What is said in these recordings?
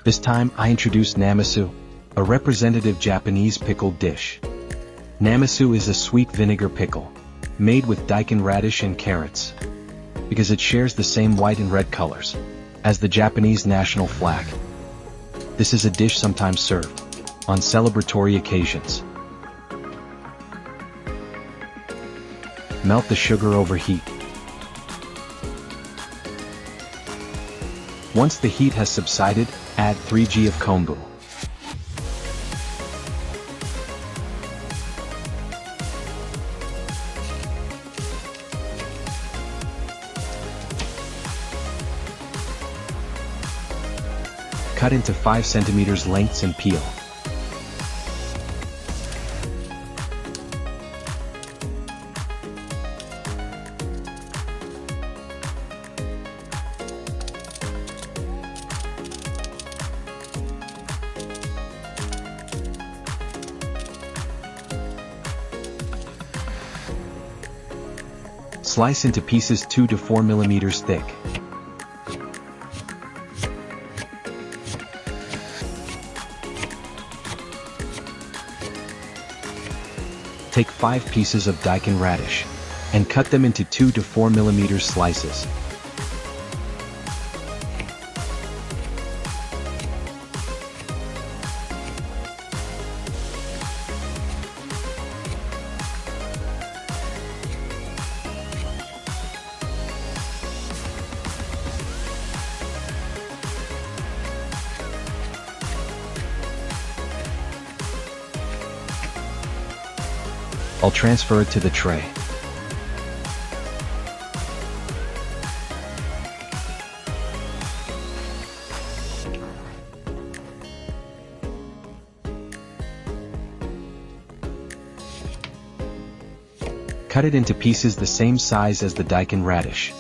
This time I introduce Namasu, a representative Japanese pickled dish. Namasu is a sweet vinegar pickle, made with Daikon radish and carrots. Because it shares the same white and red colors as the Japanese national flag. This is a dish sometimes served on celebratory occasions. Melt the sugar over heat. Once the heat has subsided, add 3g of Kombu. Cut into 5 cm lengths and peel. Slice into pieces 2 to 4 mm thick. Take 5 pieces of Daikon radish and cut them into 2 to 4 mm slices. I'll transfer it to the tray. Cut it into pieces the same size as the Daikon radish.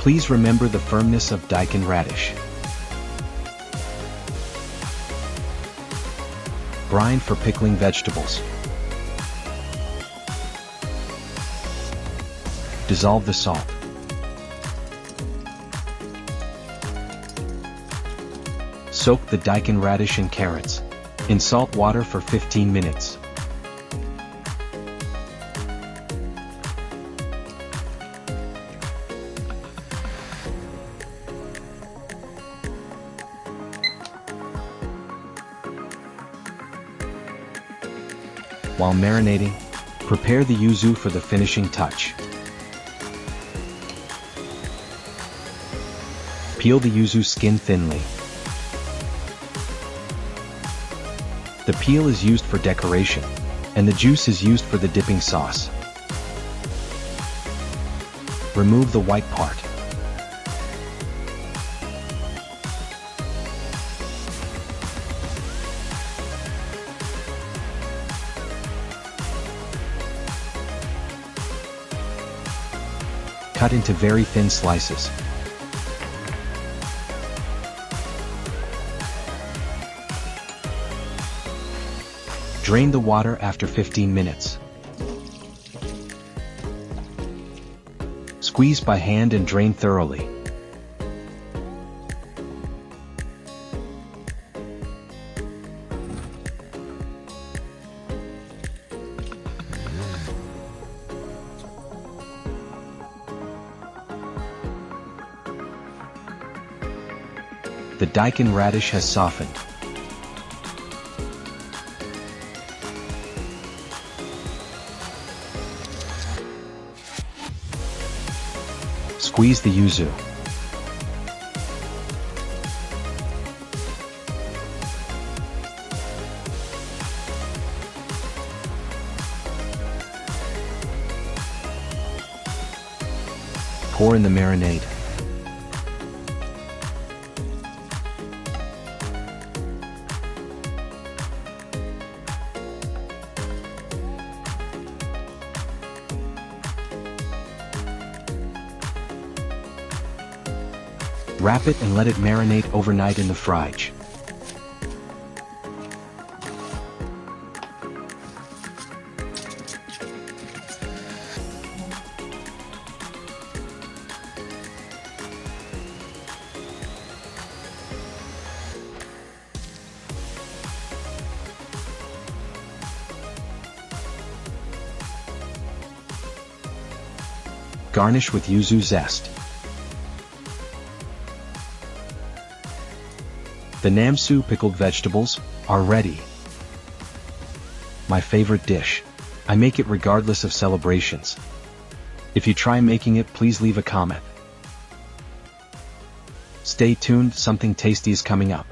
Please remember the firmness of Daikon radish. Brine for pickling vegetables. Dissolve the salt. Soak the Daikon radish and carrots in salt water for 15 minutes. While marinating, prepare the yuzu for the finishing touch. Peel the yuzu skin thinly. The peel is used for decoration, and the juice is used for the dipping sauce. Remove the white part. Cut into very thin slices. Drain the water after 15 minutes. Squeeze by hand and drain thoroughly. The Daikon radish has softened. Squeeze the yuzu. Pour in the marinade. Wrap it and let it marinate overnight in the fridge. Garnish with yuzu zest. The Namasu pickled vegetables are ready. My favorite dish. I make it regardless of celebrations. If you try making it, please leave a comment. Stay tuned, something tasty is coming up.